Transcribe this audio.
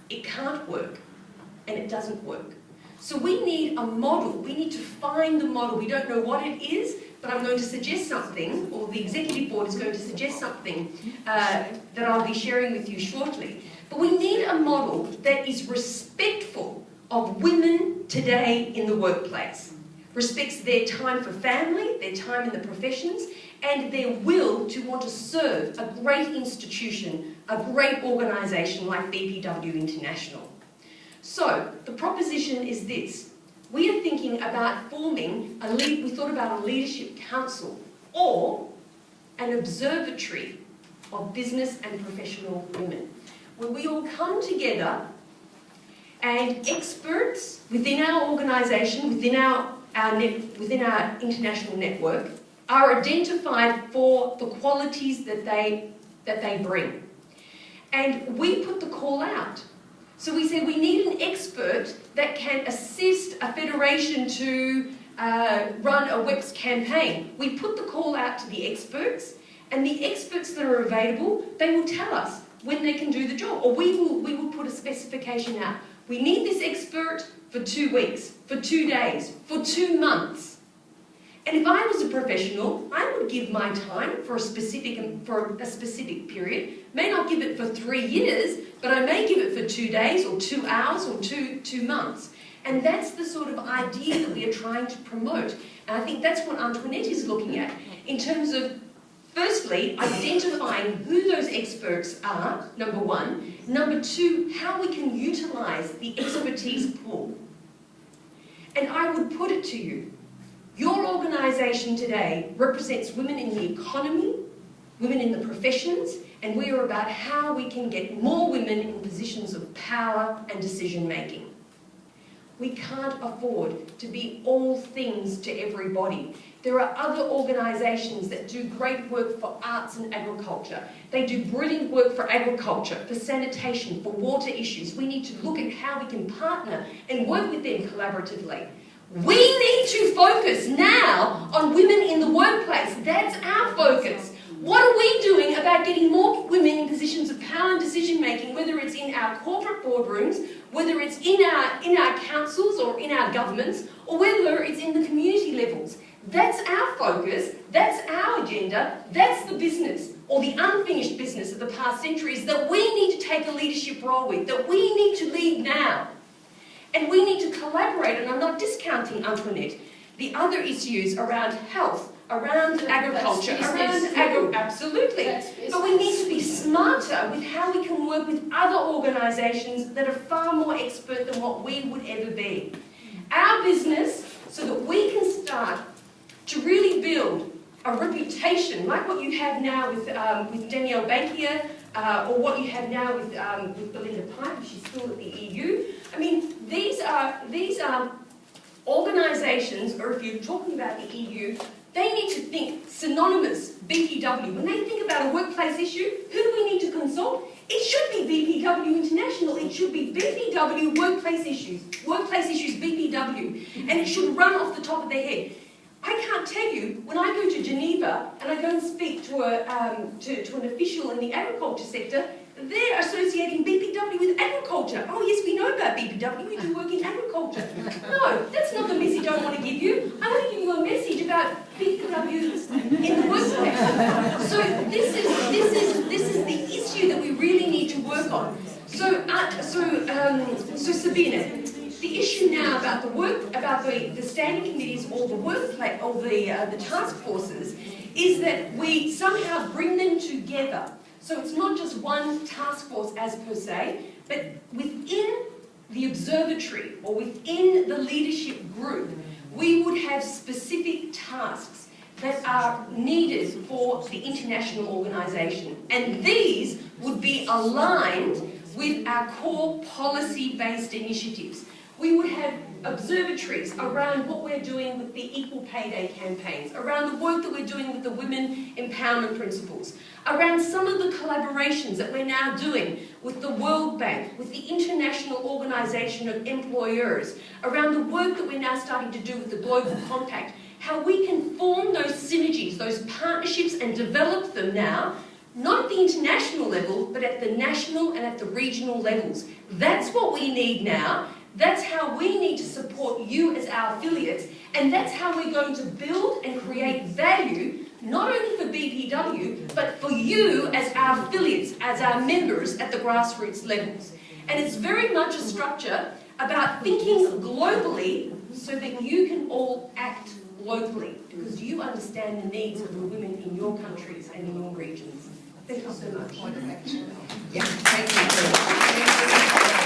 it can't work, and it doesn't work. So we need a model. We need to find the model. We don't know what it is, but I'm going to suggest something, or the executive board is going to suggest something that I'll be sharing with you shortly. But we need a model that is respectful of women today in the workplace, respects their time for family, their time in the professions, and their will to want to serve a great institution, a great organisation like BPW International. So, the proposition is this. We are thinking about forming we thought about a leadership council or an observatory of business and professional women, where we all come together and experts within our organisation, within our international network, are identified for the qualities that they bring. And we put the call out. So we say we need an expert that can assist a federation to run a WEPS campaign. We put the call out to the experts, and the experts that are available, they will tell us when they can do the job, or we will put a specification out. We need this expert for 2 weeks, for 2 days, for 2 months. And if I was a professional, I would give my time for a specific period. May not give it for 3 years, but I may give it for 2 days or 2 hours or two months. And that's the sort of idea that we are trying to promote. And I think that's what Antoinette is looking at in terms of, firstly, identifying who those experts are, number one. Number two, how we can utilise the expertise pool. And I would put it to you, your organisation today represents women in the economy, women in the professions, and we are about how we can get more women in positions of power and decision making. We can't afford to be all things to everybody. There are other organisations that do great work for arts and agriculture. They do brilliant work for agriculture, for sanitation, for water issues. We need to look at how we can partner and work with them collaboratively. We need to focus now on women in the workplace. That's our focus. What are we doing about getting more women in positions of power and decision making, whether it's in our corporate boardrooms, whether it's in our councils or in our governments, or whether it's in the community levels? That's our focus, that's our agenda, that's the business, or the unfinished business of the past centuries that we need to take a leadership role with, that we need to lead now. And we need to collaborate, and I'm not discounting, Antoinette, the other issues around health, around agriculture, absolutely. But we need to be smarter with how we can work with other organisations that are far more expert than what we would ever be. Our business, so that we can start to really build a reputation, like what you have now with Danielle Bankier, or what you have now with Belinda Piper, she's still at the EU. I mean, these are organisations, or if you're talking about the EU, they need to think synonymous, BPW. When they think about a workplace issue, who do we need to consult? It should be BPW International. It should be BPW Workplace Issues BPW, and it should run off the top of their head. I can't tell you, when I go to Geneva and I go and speak to an official in the agriculture sector, they're associating BPW with agriculture. Oh yes, we know about BPW, we do work in agriculture. No, that's not the message I want to give you. I want to give you a message about BPW in the workplace. So this is the issue that we really need to work on. So Sabina, the issue now about the standing committees or the workplace or the task forces is that we somehow bring them together. So it's not just one task force as per se, but within the observatory or within the leadership group, we would have specific tasks that are needed for the international organisation. And these would be aligned with our core policy-based initiatives. We would have observatories around what we're doing with the Equal Pay Day campaigns, around the work that we're doing with the Women Empowerment Principles, around some of the collaborations that we're now doing with the World Bank, with the International Organisation of Employers, around the work that we're now starting to do with the Global Compact, how we can form those synergies, those partnerships and develop them now not at the international level, but at the national and at the regional levels. That's what we need now. That's how we need to support you as our affiliates, and that's how we're going to build and create value, not only for BPW, but for you as our affiliates, as our members at the grassroots levels. And it's very much a structure about thinking globally so that you can all act locally, because you understand the needs of the women in your countries and in your regions. Thank you so much. Yeah, thank you.